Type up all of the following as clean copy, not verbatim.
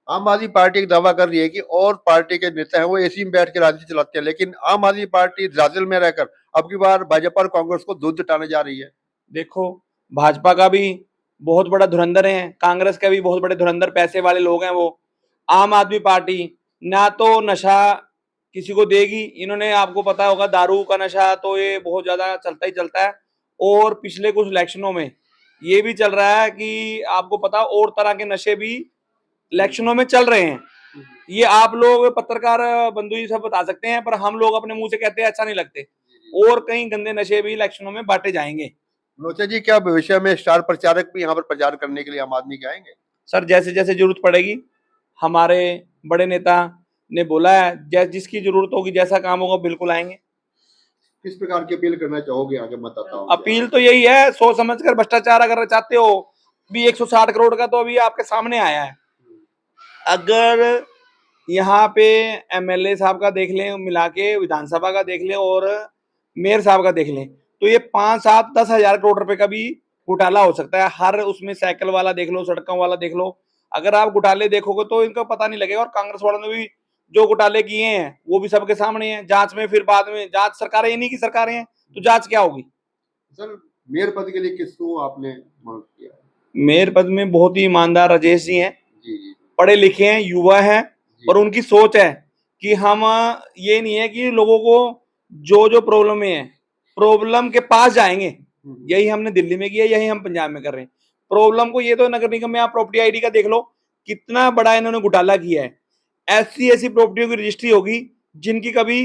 आम आदमी पार्टी एक दावा कर रही है कि और पार्टी के नेता हैं वो एसी में बैठ के राजनीति चलाते हैं, लेकिन आम आदमी पार्टी ब्राजील में रहकर अब की बार भाजपा और कांग्रेस को दूध टाने जा रही है। देखो, भाजपा का भी बहुत बड़ा धुरंधर है, कांग्रेस का भी बहुत बड़े धुरंधर पैसे वाले लोग हैं वो। आम आदमी पार्टी ना तो नशा किसी को देगी, इन्होंने आपको पता होगा दारू का नशा तो ये बहुत ज्यादा चलता ही चलता है। और पिछले कुछ इलेक्शनों में ये भी चल रहा है कि आपको पता और तरह के नशे भी इलेक्शनों में चल रहे हैं। ये आप लोग पत्रकार बंधु जी सब बता सकते हैं, पर हम लोग अपने मुंह से कहते हैं अच्छा नहीं लगते। और कई गंदे नशे भी इलेक्शनों में बांटे जाएंगे। लोचा जी, क्या भविष्य में स्टार प्रचारक भी यहाँ पर प्रचार करने के लिए आम आदमी के आएंगे? सर जैसे जैसे जरूरत पड़ेगी, हमारे बड़े नेता ने बोला है जिसकी जरूरत होगी जैसा काम होगा बिल्कुल आएंगे। किस प्रकार की अपील करना चाहोगे आगे मतदाताओं से? अपील तो यही है, सोच समझ कर भ्रष्टाचार अगर चाहते हो, भी 160 करोड़ का तो अभी आपके सामने आया है। अगर यहाँ पे एमएलए साहब का देख लें मिला के, विधानसभा का देख लें और मेयर साहब का देख लें, तो ये 5, 7, 10 हजार करोड़ रुपए का भी घोटाला हो सकता है। हर उसमें साइकिल वाला देख लो, सड़कों वाला देख लो, अगर आप घोटाले देखोगे तो इनका पता नहीं लगेगा। और कांग्रेस वालों ने भी जो घोटाले किए हैं वो भी सबके सामने है। जांच में फिर बाद में जांच सरकारें इन्हीं की सरकारें हैं, तो जांच क्या होगी? सर, मेयर पद के लिए किसको आपने मांग किया है? मेयर पद में बहुत ही ईमानदार राजेश जी हैं, जी जी पढ़े लिखे हैं, युवा हैं। जी। और उनकी सोच है कि हम ये नहीं है कि लोगों को जो जो प्रॉब्लम है प्रॉब्लम के पास जाएंगे। यही हमने दिल्ली में किया, यही हम पंजाब में कर रहे हैं। प्रॉब्लम को ये तो नगर निगम में आप प्रॉपर्टी आईडी का देख लो, कितना बड़ा इन्होंने घोटाला किया है। ऐसी ऐसी प्रॉपर्टियों की रजिस्ट्री होगी जिनकी कभी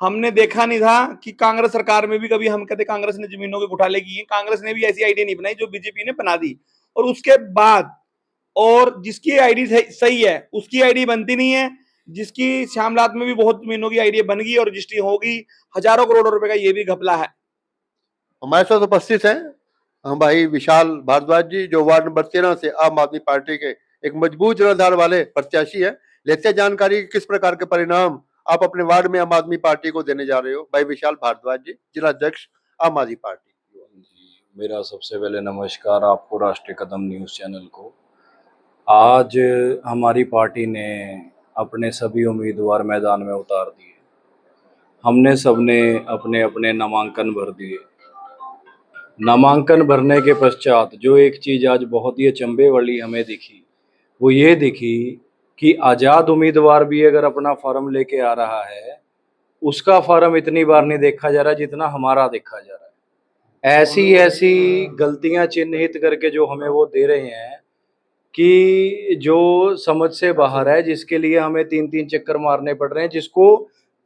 हमने देखा नहीं था। कि कांग्रेस सरकार में भी कभी हम कहते कांग्रेस ने जमीनों के घोटाले किए, कांग्रेस ने भी ऐसी आईडी नहीं बनाई जो बीजेपी ने बना दी। और उसके बाद और जिसकी आईडी सही है उसकी आईडी बनती नहीं है, जिसकी श्यामलात में भी बहुत जमीनों की आईडी बन गई और रजिस्ट्री होगी, हजारों करोड़ रुपए का ये भी घपला है। हमारे साथ उपस्थित हैं हम भाई विशाल भारद्वाज जी, जो वार्ड नंबर 13 से आम आदमी पार्टी के एक मजबूत जनाधार वाले प्रत्याशी हैं। लेते हैं जानकारी किस प्रकार के परिणाम आप अपने वार्ड में आम आदमी पार्टी को देने जा रहे हो। भाई विशाल भारद्वाज जी, जिला अध्यक्ष आम आदमी पार्टी। जी, मेरा सबसे पहले नमस्कार आपको, राष्ट्रीय कदम न्यूज़ चैनल को। आज हमारी पार्टी ने अपने सभी उम्मीदवार मैदान में उतार दिए। हमने सबने अपने अपने नामांकन भर दिए। नामांकन भरने के पश्चात जो एक चीज़ आज बहुत ही अचंभे वाली हमें दिखी, वो ये दिखी कि आज़ाद उम्मीदवार भी अगर अपना फॉर्म लेके आ रहा है, उसका फॉर्म इतनी बार नहीं देखा जा रहा जितना हमारा देखा जा रहा है। ऐसी ऐसी गलतियां चिन्हित करके जो हमें वो दे रहे हैं कि जो समझ से बाहर है, जिसके लिए हमें 3-3 चक्कर मारने पड़ रहे हैं, जिसको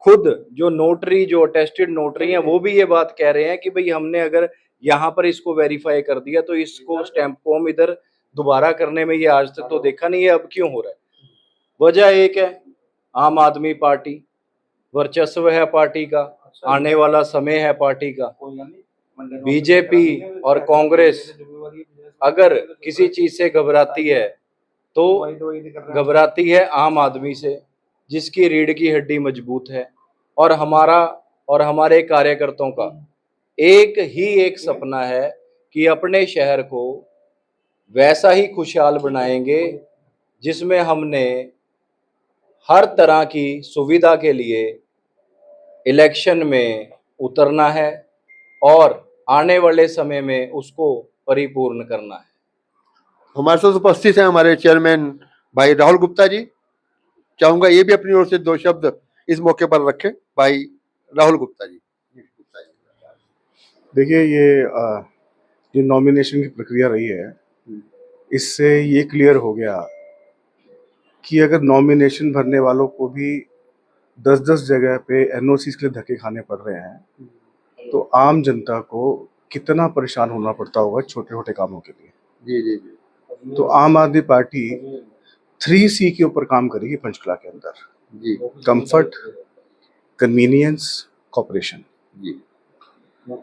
खुद जो नोटरी, जो अटेस्टेड नोटरी हैं, वो भी ये बात कह रहे हैं कि भाई हमने अगर यहाँ पर इसको वेरीफाई कर दिया तो इसको स्टैंप को हम इधर दोबारा करने में ये आज तक तो देखा नहीं है, अब क्यों हो रहा है? वजह एक है, आम आदमी पार्टी, वर्चस्व है पार्टी का, आने वाला समय है पार्टी का। बीजेपी और कांग्रेस अगर किसी चीज से घबराती है तो घबराती है आम आदमी से, जिसकी रीढ़ की हड्डी मजबूत है। और हमारा और हमारे कार्यकर्ताओं का एक सपना है कि अपने शहर को वैसा ही खुशहाल बनाएंगे जिसमें हमने हर तरह की सुविधा के लिए इलेक्शन में उतरना है और आने वाले समय में उसको परिपूर्ण करना है। हमारे साथ उपस्थित हैं हमारे चेयरमैन भाई राहुल गुप्ता जी। चाहूंगा ये भी अपनी ओर से 2 शब्द इस मौके पर रखें। भाई राहुल गुप्ता जी। देखिए, ये नॉमिनेशन की प्रक्रिया रही है, इससे ये क्लियर हो गया कि अगर नॉमिनेशन भरने वालों को भी 10-10 जगह पे एनओसी के लिए धक्के खाने पड़ रहे हैं, तो आम जनता को कितना परेशान होना पड़ता होगा छोटे छोटे कामों के लिए। जी जी जी। तो आम आदमी पार्टी 3C के ऊपर काम करेगी पंचकुला के अंदर। जी। Comfort, convenience, cooperation. जी।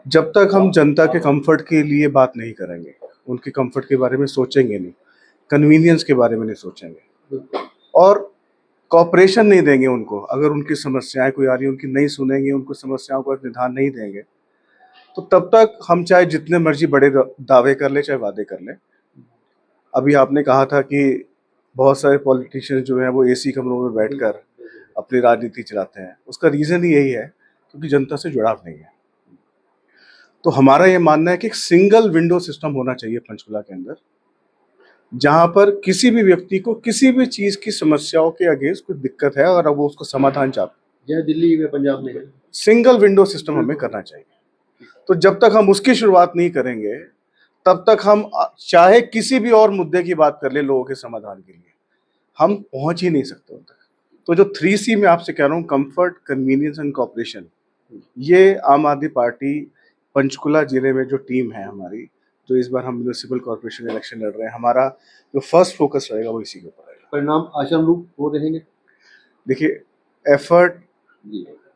जब तक हम जनता के कंफर्ट के लिए बात नहीं करेंगे, उनके कंफर्ट के बारे में सोचेंगे नहीं, कन्वीनियंस के बारे में नहीं सोचेंगे और कॉपरेशन नहीं देंगे उनको, अगर उनकी समस्याएं कोई आ रही है उनकी नहीं सुनेंगे, उनको समस्याओं का निदान नहीं देंगे, तो तब तक हम चाहे जितने मर्जी बड़े दावे कर ले, चाहे वादे कर ले। अभी आपने कहा था कि बहुत सारे पॉलिटिशियंस जो हैं वो एसी कमरों में बैठकर अपनी राजनीति चलाते हैं। उसका रीज़न ही यही है क्योंकि जनता से जुड़ाव नहीं है। तो हमारा ये मानना है कि एक सिंगल विंडो सिस्टम होना चाहिए पंचकुला के अंदर, जहाँ पर किसी भी व्यक्ति को किसी भी चीज़ की समस्याओं के अगेंस्ट कोई दिक्कत है और अब वो उसको समाधान चाहते जैसे दिल्ली में, पंजाब में है। सिंगल विंडो सिस्टम हमें करना चाहिए। तो जब तक हम उसकी शुरुआत नहीं करेंगे तब तक हम चाहे किसी भी और मुद्दे की बात कर ले लोगों के समाधान के लिए, हम पहुंच ही नहीं सकते उन तक। तो जो 3C में आपसे कह रहा हूँ, कंफर्ट, कन्वीनियंस एंड कॉपरेशन, ये आम आदमी पार्टी पंचकुला जिले में जो टीम है हमारी, जो इस बार हम म्यूनिसिपल कॉर्पोरेशन इलेक्शन लड़ रहे हैं, हमारा जो फर्स्ट फोकस रहेगा वो इसी के ऊपर रहेगा। परिणाम आशानुरूप हो रहेंगे। देखिए, एफर्ट,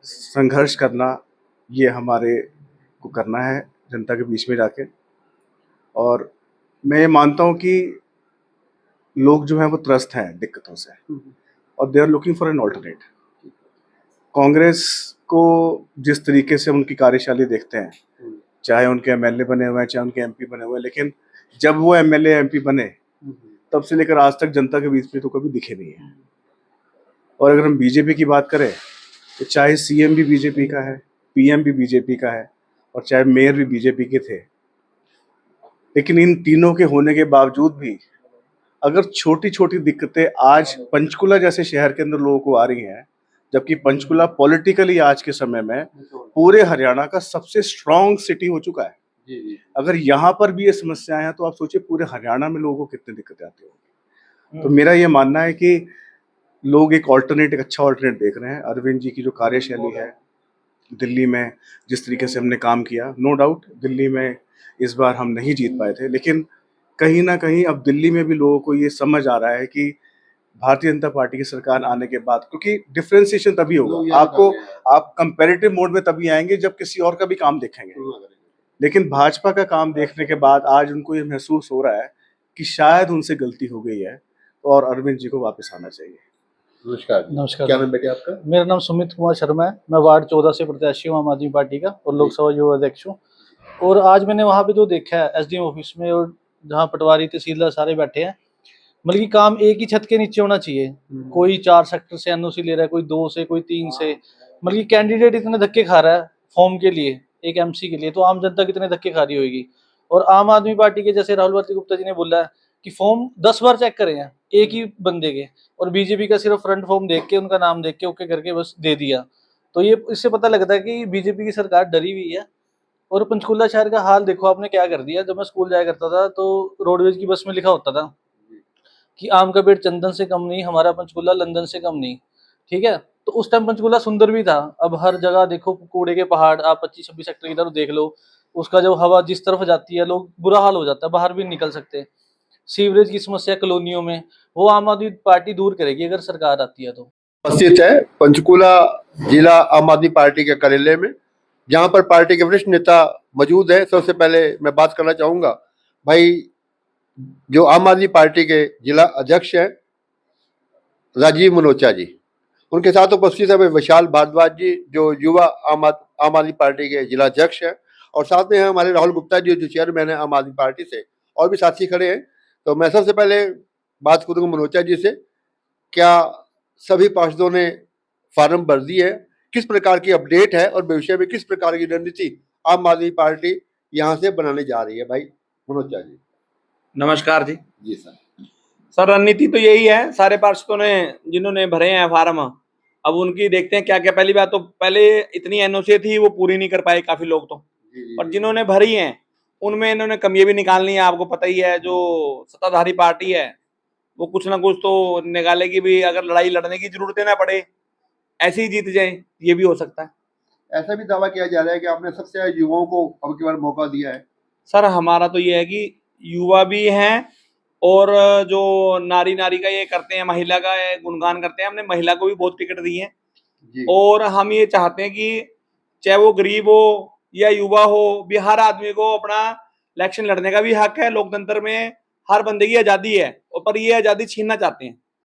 संघर्ष करना, ये हमारे को करना है जनता के बीच में जाके। और मैं ये मानता हूँ कि लोग जो हैं वो त्रस्त हैं दिक्कतों से और they are looking for an alternate. Congress को जिस तरीके से उनकी कार्यशैली देखते हैं, चाहे उनके एमएलए बने हुए हैं, चाहे उनके एमपी बने हुए हैं, लेकिन जब वो एमएलए एमपी बने तब से लेकर आज तक जनता के बीच में तो कभी दिखे नहीं है। और अगर हम बीजेपी की बात करें तो चाहे सीएम भी बीजेपी का है, पीएम भी बीजेपी का है और चाहे मेयर भी बीजेपी के थे, लेकिन इन तीनों के होने के बावजूद भी अगर छोटी छोटी दिक्कतें आज पंचकुला जैसे शहर के अंदर लोगों को आ रही हैं, जबकि पंचकुला पॉलिटिकली आज के समय में पूरे हरियाणा का सबसे स्ट्रॉन्ग सिटी हो चुका है। अगर यहाँ पर भी ये समस्याएं हैं तो आप सोचिए पूरे हरियाणा में लोगों को कितनी दिक्कतें आती होंगी। तो मेरा ये मानना है कि लोग एक ऑल्टरनेट, एक अच्छा ऑल्टरनेट देख रहे हैं। अरविंद जी की जो कार्यशैली है, दिल्ली में जिस तरीके से हमने काम किया, नो डाउट दिल्ली में इस बार हम नहीं जीत पाए थे, लेकिन कहीं ना कहीं अब दिल्ली में भी लोगों को ये समझ आ रहा है कि भारतीय जनता पार्टी की सरकार आने के बाद, क्योंकि डिफ्रेंसिएशन तभी होगा, आपको आप कंपैरेटिव मोड में तभी आएंगे जब किसी और का भी काम देखेंगे। लेकिन भाजपा का काम देखने के बाद आज उनको ये महसूस हो रहा है कि शायद उनसे गलती हो गई है और अरविंद जी को वापस आना चाहिए। नमस्कार। नमस्कार। क्या नाम बेटे आपका? मेरा नाम सुमित कुमार शर्मा है। मैं वार्ड 14 से प्रत्याशी हूँ आम आदमी पार्टी का और लोकसभा युवा अध्यक्ष हूँ। और आज मैंने वहाँ पे जो देखा है एसडीएम ऑफिस में, और जहाँ पटवारी तहसीलदार सारे बैठे हैं, मतलब कि काम एक ही छत के नीचे होना चाहिए। कोई 4 सेक्टर से एनओसी ले रहा है, कोई 2 से, कोई 3 से। मतलब कि कैंडिडेट इतने धक्के खा रहा है फॉर्म के लिए, एक एमसी के लिए, तो आम जनता कितने धक्के खा रही होगी। और आम आदमी पार्टी के जैसे राहुल भारती गुप्ता जी ने बोला है कि फॉर्म 10 बार चेक करे हैं एक ही बंदे के, और बीजेपी का सिर्फ फ्रंट फॉर्म देख के, उनका नाम देख के ओके करके बस दे दिया। तो ये इससे पता लगता है कि बीजेपी की सरकार डरी हुई है। और पंचकुला शहर का हाल देखो आपने क्या कर दिया। जब मैं स्कूल जाया करता था तो रोडवेज की बस में लिखा होता था कि आम का पेड़ चंदन से कम नहीं, हमारा पंचकुला लंदन से कम नहीं। ठीक है, तो उस टाइम पंचकुला सुंदर भी था। अब हर जगह देखो कूड़े के पहाड़, आप 25-26 सेक्टर की तरफ देख लो, उसका जब हवा जिस तरफ जाती है, लोग बुरा हाल हो जाता है, बाहर भी नहीं निकल सकते। सीवरेज की समस्या कॉलोनियों में, वो आम आदमी पार्टी दूर करेगी अगर सरकार आती है तो। उपस्थित है पंचकुला जिला आम आदमी पार्टी के कार्यालय में, जहां पर पार्टी के वरिष्ठ नेता मौजूद है। सबसे पहले मैं बात करना चाहूंगा भाई, जो आम आदमी पार्टी के जिला अध्यक्ष हैं राजीव मनोचा जी, उनके साथ उपस्थित है भाई विशाल भारद्वाज जी, जो युवा आम आदमी पार्टी के जिला अध्यक्ष हैं, और साथ में हैं हमारे राहुल गुप्ता जी, जो चेयरमैन है आम आदमी पार्टी से, और भी साथी खड़े हैं। तो मैं सबसे पहले बात करूंगा मनोचा जी से, क्या सभी पार्षदों ने फार्म भर दिए है, किस प्रकार की अपडेट है और भविष्य में किस प्रकार की रणनीति आम आदमी पार्टी यहाँ से बनाने जा रही है? भाई मनोचा जी। नमस्कार जी। जी सर। सर रणनीति तो यही है, सारे पार्षदों ने जिन्होंने भरे हैं फार्म, अब उनकी देखते हैं क्या क्या। पहली बात तो पहले इतनी एनओसी थी वो पूरी नहीं कर पाए काफी लोग तो, और जिन्होंने भरी हैं उनमें इन्होंने कमियां भी निकालनी है। आपको पता ही है जो सत्ताधारी पार्टी है वो कुछ ना कुछ तो निकालेगी भी, अगर लड़ाई लड़ने की जरूरत ना पड़े, ऐसे ही जीत जाए, ये भी हो सकता है। ऐसा भी दावा किया जा रहा है कि आपने सबसे ज्यादा युवाओं को अब की बार मौका दिया है। सर हमारा तो ये है कि युवा भी हैं, और जो नारी का ये करते हैं, महिला का ये गुणगान करते हैं, हमने महिला को भी बहुत टिकट दी है। और हम ये चाहते हैं कि चाहे वो गरीब हो या युवा हो, भी हर आदमी को अपना इलेक्शन लड़ने का भी हक है। लोकतंत्र में हर बंदे की आजादी है, और पर ये आजादी छीनना चाहते हैं।